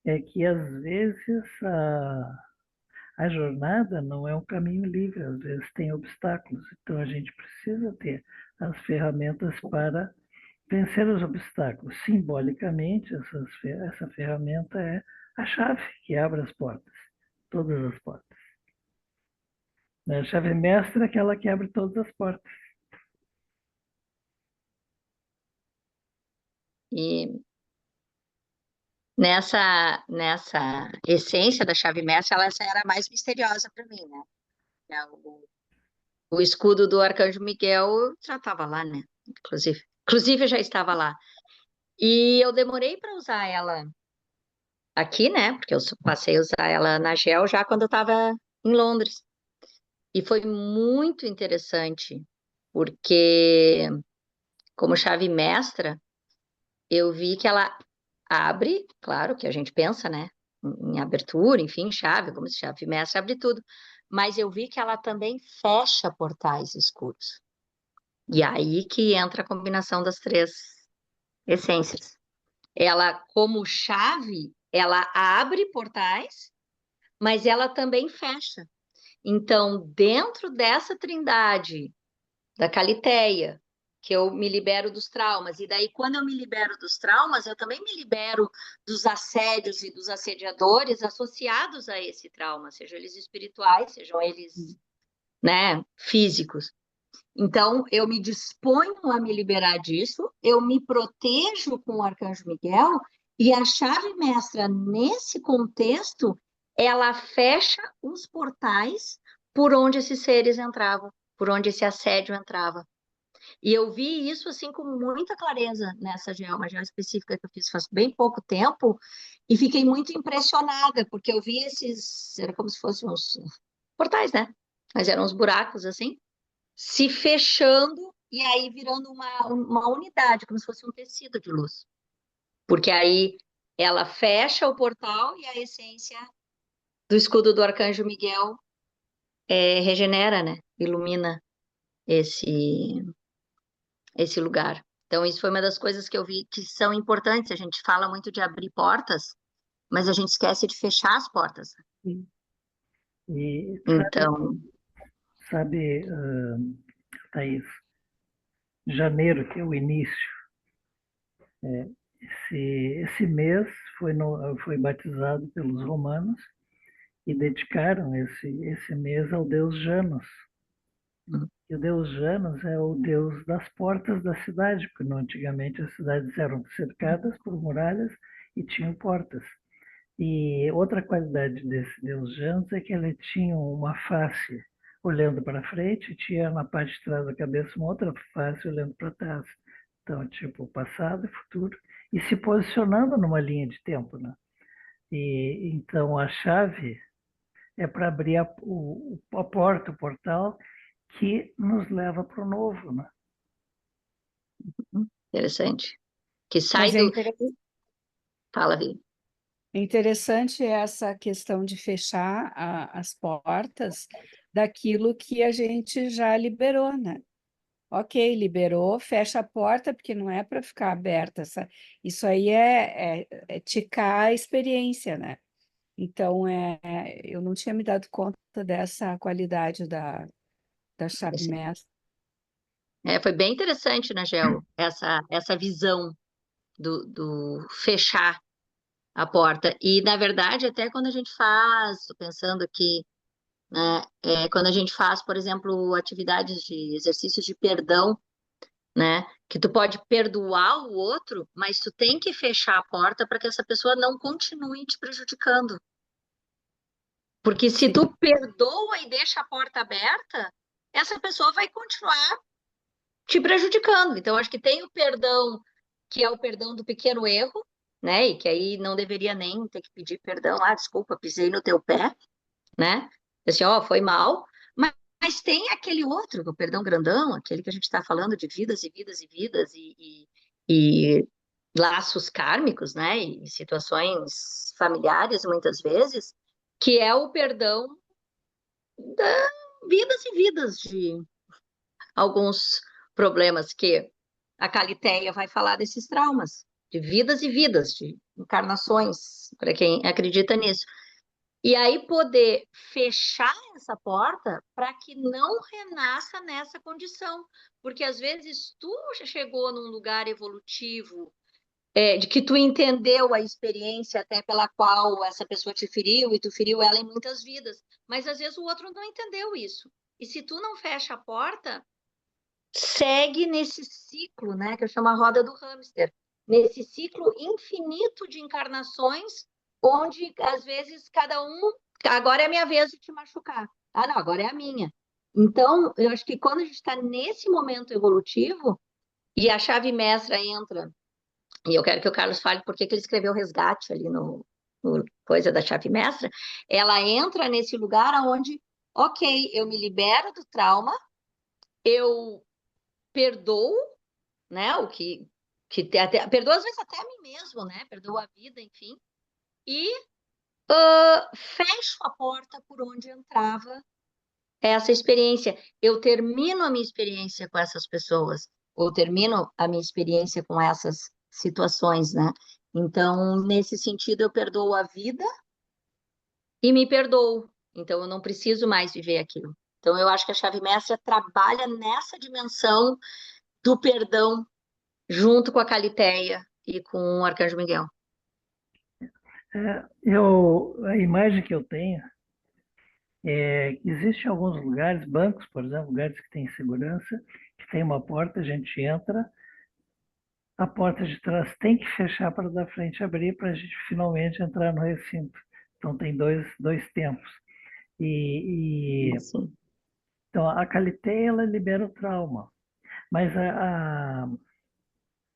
é que, às vezes, a jornada não é um caminho livre, às vezes tem obstáculos. Então, a gente precisa ter as ferramentas para vencer os obstáculos. Simbolicamente, essa ferramenta é a chave que abre as portas, todas as portas. A chave mestra é aquela que abre todas as portas. E nessa essência da chave mestra, essa era a mais misteriosa para mim, né? O escudo do Arcanjo Miguel já estava lá, né? Inclusive já estava lá. E eu demorei para usar ela aqui, né? Porque eu passei a usar ela na gel já quando eu estava em Londres. E foi muito interessante, porque como chave mestra, eu vi que ela abre, claro que a gente pensa, né? Em abertura, enfim, chave, como se chave mestra abre tudo. Mas eu vi que ela também fecha portais escuros. E aí que entra a combinação das três essências. Ela, como chave, ela abre portais, mas ela também fecha. Então, dentro dessa trindade da Calitéia, que eu me libero dos traumas, e daí, quando eu me libero dos traumas, eu também me libero dos assédios e dos assediadores associados a esse trauma, sejam eles espirituais, sejam eles, né, físicos. Então, eu me disponho a me liberar disso, eu me protejo com o Arcanjo Miguel, e a chave mestra, nesse contexto, ela fecha os portais por onde esses seres entravam, por onde esse assédio entrava. E eu vi isso assim com muita clareza nessa uma geo específica que eu fiz faz bem pouco tempo, e fiquei muito impressionada, porque eu vi era como se fossem uns portais, né? Mas eram uns buracos assim, se fechando e aí virando uma unidade, como se fosse um tecido de luz. Porque aí ela fecha o portal e a essência do escudo do Arcanjo Miguel regenera, né? Ilumina esse, esse lugar. Então, isso foi uma das coisas que eu vi que são importantes. A gente fala muito de abrir portas, mas a gente esquece de fechar as portas. E Então, sabe, Thaís, janeiro, que é o início, esse mês foi batizado pelos romanos e dedicaram esse mês ao deus Janus. E o deus Janus é o deus das portas da cidade, porque antigamente as cidades eram cercadas por muralhas e tinham portas. E outra qualidade desse deus Janus é que ele tinha uma face olhando para frente e tinha na parte de trás da cabeça uma outra face olhando para trás. Então, tipo, passado e futuro, e se posicionando numa linha de tempo, né? E então a chave é para abrir a porta, o portal que nos leva para o novo, né? interessante. Que sai Mas do. Fala, Vi. é interessante essa questão de fechar as portas daquilo que a gente já liberou, né? Ok, liberou, fecha a porta, porque não é para ficar aberta. Isso aí é ticar a experiência, né? Então, eu não tinha me dado conta dessa qualidade da chave mestra. Foi bem interessante, né, Gel, essa visão do fechar a porta. E, na verdade, até quando a gente faz, tô pensando aqui, né, quando a gente faz, por exemplo, atividades de exercícios de perdão, né, que tu pode perdoar o outro, mas tu tem que fechar a porta para que essa pessoa não continue te prejudicando. Porque se Sim. tu perdoa e deixa a porta aberta, essa pessoa vai continuar te prejudicando. Então, acho que tem o perdão, que é o perdão do pequeno erro, né? E que aí não deveria nem ter que pedir perdão. Ah, desculpa, pisei no teu pé, né? Assim, ó, foi mal. Mas tem aquele outro, o perdão grandão, aquele que a gente está falando de vidas e vidas e vidas e laços kármicos, né? E situações familiares, muitas vezes, que é o perdão da vidas e vidas de alguns problemas que a Calitéia vai falar desses traumas, de vidas e vidas, de encarnações, para quem acredita nisso. E aí poder fechar essa porta para que não renasça nessa condição. Porque às vezes tu já chegou num lugar evolutivo, de que tu entendeu a experiência até pela qual essa pessoa te feriu e tu feriu ela em muitas vidas. Mas às vezes o outro não entendeu isso. E se tu não fecha a porta, segue nesse ciclo, né, que eu chamo a roda do hamster, nesse ciclo infinito de encarnações, onde às vezes cada um, agora é a minha vez de te machucar. Ah, não, agora é a minha. Então, eu acho que quando a gente está nesse momento evolutivo e a chave mestra entra, e eu quero que o Carlos fale por que que ele escreveu resgate ali no coisa da chave mestra, ela entra nesse lugar onde, ok, eu me libero do trauma, eu perdoo, né? O que até, perdoa às vezes até a mim mesmo, né? Perdoa a vida, enfim. E fecho a porta por onde entrava essa experiência. Eu termino a minha experiência com essas pessoas, ou termino a minha experiência com essas situações, né? Então, nesse sentido, eu perdoo a vida e me perdoo. Então, eu não preciso mais viver aquilo. Então, eu acho que a chave mestra trabalha nessa dimensão do perdão junto com a Calitéia e com o Arcanjo Miguel. A imagem que eu tenho é que existem alguns lugares, bancos, por exemplo, lugares que têm segurança, que tem uma porta, a gente entra, a porta de trás tem que fechar para da frente abrir para a gente finalmente entrar no recinto. Então tem dois tempos. Sim. Então a Calitéia ela libera o trauma, mas a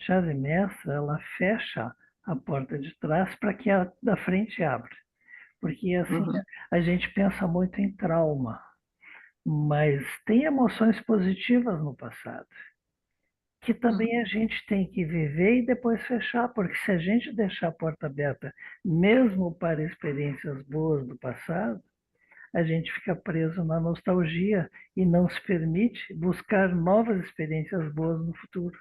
chave mestra ela fecha a porta de trás para que a da frente abra. Porque assim, Uhum. a gente pensa muito em trauma, mas tem emoções positivas no passado, que também a gente tem que viver e depois fechar, porque se a gente deixar a porta aberta, mesmo para experiências boas do passado, a gente fica preso na nostalgia e não se permite buscar novas experiências boas no futuro.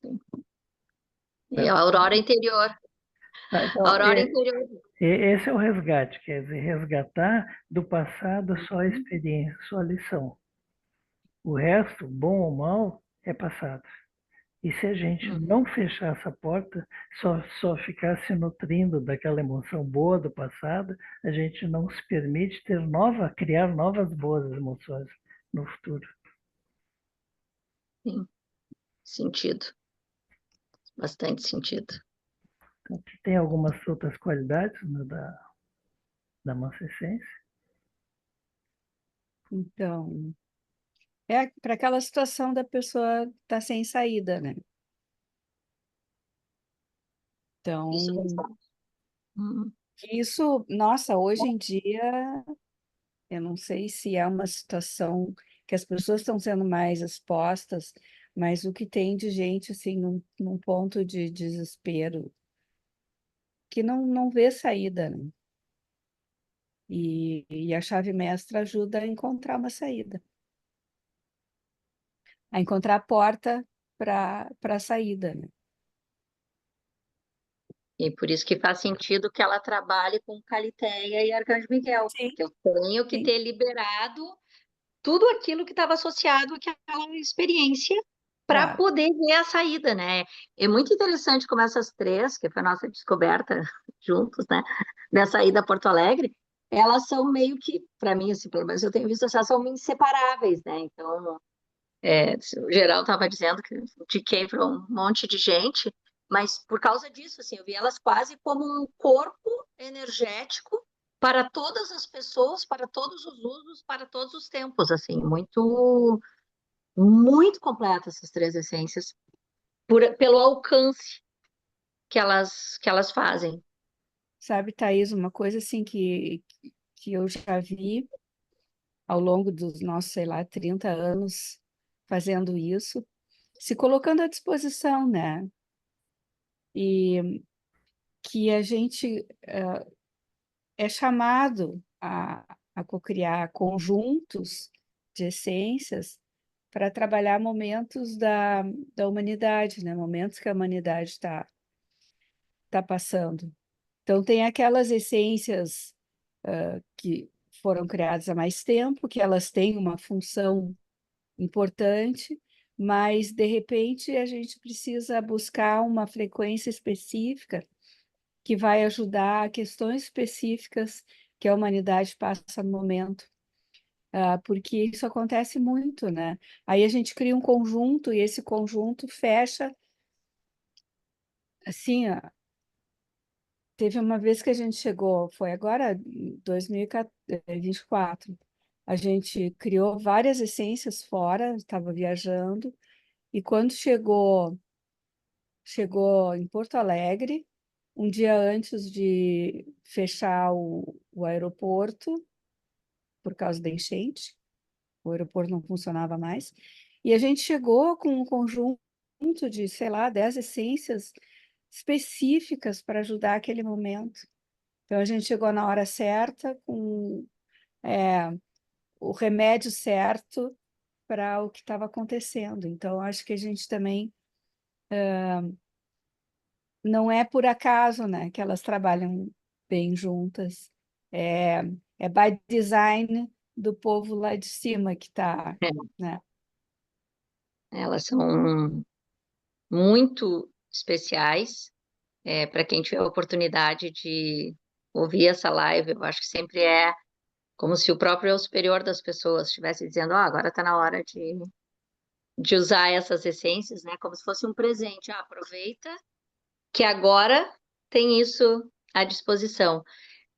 Sim. E a aurora interior. Tá, A então, aurora interior. esse é o resgate, quer dizer, resgatar do passado só a Uhum. experiência, só a lição. O resto, bom ou mal, é passado. E se a gente Uhum. não fechar essa porta, só ficar se nutrindo daquela emoção boa do passado, a gente não se permite criar novas boas emoções no futuro. Sim, sentido. Bastante sentido. Então, tem algumas outras qualidades, né, da nossa essência. Então, é para aquela situação da pessoa estar sem saída, né? Isso Então, mesmo. Uhum. isso, nossa, hoje em dia, eu não sei se é uma situação que as pessoas estão sendo mais expostas, mas o que tem de gente, assim, num ponto de desespero, que não vê saída, né? E a chave mestra ajuda a encontrar uma saída, a encontrar a porta para a saída, né? E por isso que faz sentido que ela trabalhe com Calitéia e Arcanjo Miguel, Sim, porque eu tenho que sim, ter liberado tudo aquilo que estava associado àquela experiência para claro. poder ver a saída, né? É muito interessante como essas três, que foi a nossa descoberta juntos, né, dessa ida a Porto Alegre, elas são meio que, para mim, assim, pelo menos eu tenho visto, elas são inseparáveis, né? Então, o geral estava dizendo que indiquei para um monte de gente, mas por causa disso, assim, eu vi elas quase como um corpo energético para todas as pessoas, para todos os usos, para todos os tempos, assim, muito, muito completa essas três essências, pelo alcance que elas fazem. Sabe, Thaís, uma coisa assim que eu já vi ao longo dos nossos, sei lá, 30 anos fazendo isso, se colocando à disposição, né? E que a gente é chamado a cocriar conjuntos de essências para trabalhar momentos da humanidade, né? Momentos que a humanidade está passando. Então, tem aquelas essências que foram criadas há mais tempo, que elas têm uma função importante, mas, de repente, a gente precisa buscar uma frequência específica que vai ajudar a questões específicas que a humanidade passa no momento. Porque isso acontece muito, né? Aí a gente cria um conjunto e esse conjunto fecha, assim, teve uma vez que a gente chegou, foi agora, em 2024, a gente criou várias essências fora, estava viajando, e quando chegou em Porto Alegre, um dia antes de fechar o aeroporto, por causa da enchente, o aeroporto não funcionava mais, e a gente chegou com um conjunto de, sei lá, 10 essências específicas para ajudar aquele momento. Então, a gente chegou na hora certa, com o remédio certo para o que estava acontecendo. Então, acho que a gente também não é por acaso, né, que elas trabalham bem juntas. É, é by design do povo lá de cima que está, É, né? elas são muito especiais. Para quem tiver a oportunidade de ouvir essa live, eu acho que sempre é como se o próprio eu superior das pessoas estivesse dizendo, agora está na hora de usar essas essências, né? Como se fosse um presente. Aproveita que agora tem isso à disposição.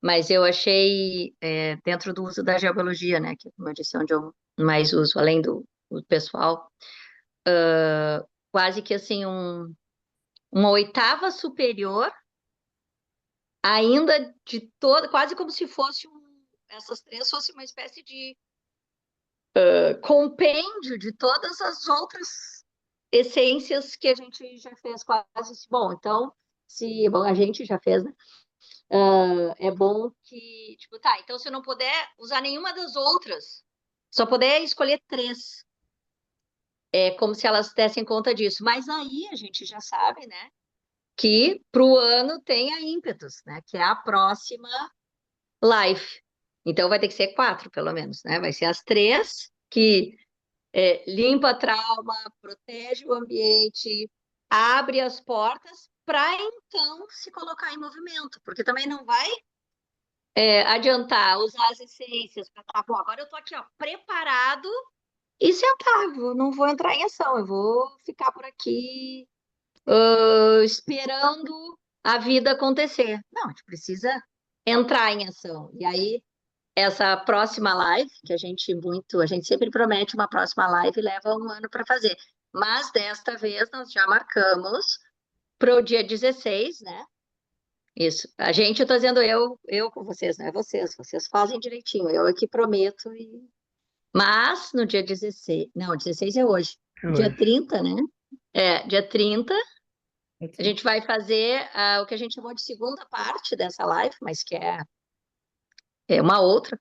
Mas eu achei, dentro do uso da geobiologia, né? Que, como eu disse, é onde eu mais uso, além do pessoal, quase que assim, uma oitava superior ainda de toda, quase como se fosse essas três fosse uma espécie de compêndio de todas as outras essências que a gente já fez quase. Bom, então, se bom, a gente já fez, né? É bom que, tipo, tá, então se eu não puder usar nenhuma das outras, só puder escolher três, é como se elas dessem conta disso. Mas aí a gente já sabe, né, que para o ano tem a ímpetus, né, que é a próxima live. Então vai ter que ser quatro, pelo menos, né? Vai ser as três que limpa trauma, protege o ambiente, abre as portas para então se colocar em movimento, porque também não vai adiantar usar as essências para bom, agora eu estou aqui, ó, preparado e sentar, não vou entrar em ação, eu vou ficar por aqui esperando a vida acontecer. Não, a gente precisa entrar em ação. E aí, essa próxima live, que a gente sempre promete uma próxima live e leva um ano para fazer. Mas desta vez nós já marcamos para o dia 16, né? Isso. Eu estou dizendo eu com vocês, não é vocês fazem direitinho, eu aqui prometo. Mas no dia 16, não, 16 é hoje. Dia Hoje. 30, né? Dia 30, a gente vai fazer o que a gente chamou de segunda parte dessa live, mas que é uma outra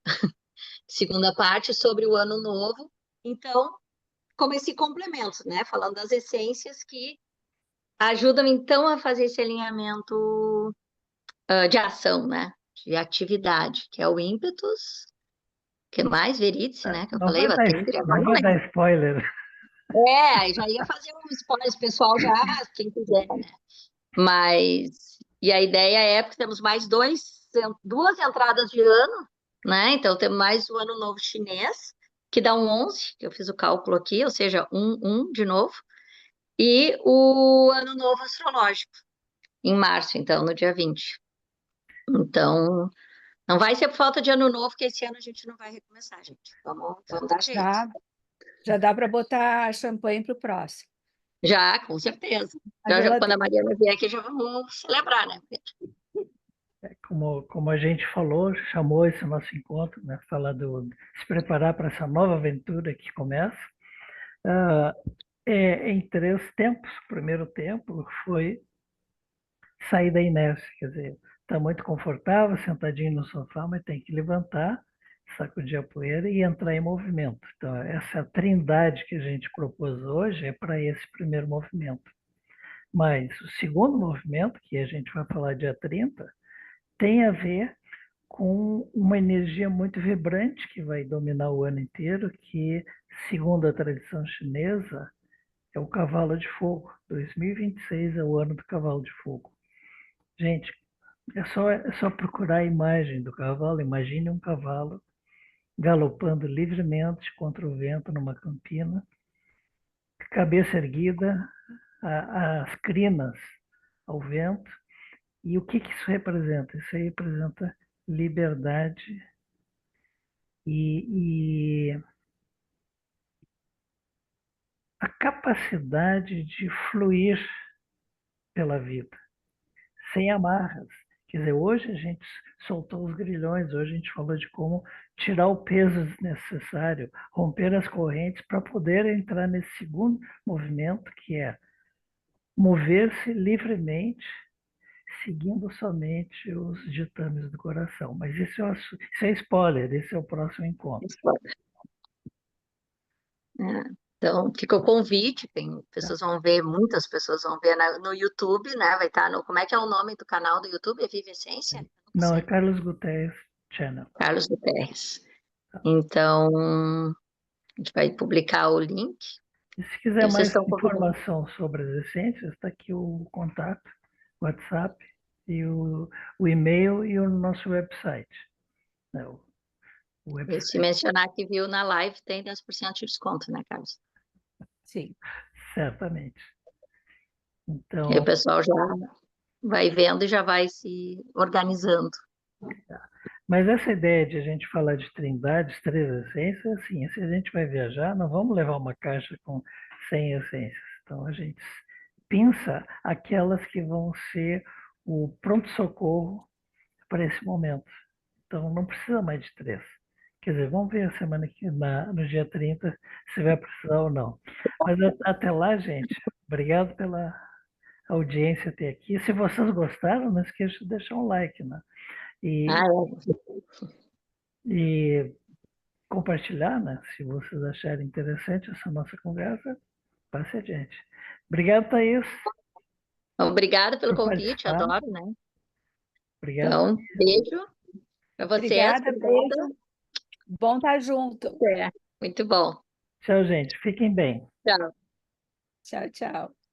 segunda parte sobre o ano novo. Então, como esse complemento, né? Falando das essências que ajudam, então, a fazer esse alinhamento de ação, né? De atividade, que é o ímpetus, que é mais verídice, né? Que eu Não falei, vai o dar, atender, agora não não vai lembro. dar spoiler. Já ia fazer um spoiler pessoal já, quem quiser, né? Mas, e a ideia é, porque temos mais duas entradas de ano, né? Então, temos mais o Ano Novo Chinês, que dá um 11, que eu fiz o cálculo aqui, ou seja, um de novo, e o Ano Novo Astrológico, em março, então, no dia 20. Então, não vai ser por falta de ano novo, que esse ano a gente não vai recomeçar, gente. Vamos dar jeito. Já dá para botar champanhe para o próximo. Já, com certeza. A Já, quando a geladeira. Maria vier aqui, já vamos celebrar, né? Como a gente falou, chamou esse nosso encontro, né? Falar se preparar para essa nova aventura que começa. Em três tempos. O primeiro tempo foi sair da inércia, quer dizer, está muito confortável, sentadinho no sofá, mas tem que levantar sacudir a poeira e entrar em movimento. Então, essa trindade que a gente propôs hoje é para esse primeiro movimento. Mas o segundo movimento, que a gente vai falar dia 30, tem a ver com uma energia muito vibrante que vai dominar o ano inteiro, que, segundo a tradição chinesa, é o cavalo de fogo. 2026 é o ano do cavalo de fogo. Gente, é só procurar a imagem do cavalo. Imagine um cavalo galopando livremente contra o vento numa campina, cabeça erguida, as crinas ao vento. E o que isso representa? Isso representa liberdade e a capacidade de fluir pela vida, sem amarras. Quer dizer, hoje a gente soltou os grilhões, hoje a gente falou de como tirar o peso desnecessário, romper as correntes para poder entrar nesse segundo movimento, que é mover-se livremente, seguindo somente os ditames do coração. Mas isso é spoiler, esse é o próximo encontro. Então, fica o convite, Tá? muitas pessoas vão ver no YouTube, né? Vai estar como é que é o nome do canal do YouTube? É Viva Essência? Não, é Carlos Guterres Channel. Carlos Guterres. Então, a gente vai publicar o link. E se quiser E vocês mais estão convidando. informação sobre as essências, está aqui o contato, o WhatsApp, e o e-mail e o nosso website. Né? O E website, se mencionar que viu na live, tem 10% de desconto, né, Carlos? Sim. certamente. E o Então, pessoal já vai vendo e já vai se organizando. mas essa ideia de a gente falar de trindades, 3 essências, assim, se a gente vai viajar, não vamos levar uma caixa com 100 essências. Então, a gente pensa aquelas que vão ser o pronto-socorro para esse momento. Então, não precisa mais de 3. Quer dizer, vamos ver a semana que no dia 30 se vai precisar ou não. Mas até lá, gente, obrigado pela audiência até aqui. Se vocês gostaram, não esqueça de deixar um like, né? Ah, E, é. e compartilhar, né? Se vocês acharem interessante essa nossa conversa, passe adiante. Obrigado, Thaís, Obrigada pelo por convite, participar. adoro, né? Obrigado. Então, beijo para vocês. Obrigada, beijo. Bom estar junto. É, muito bom. Tchau, gente. Fiquem bem. Tchau. Tchau, tchau.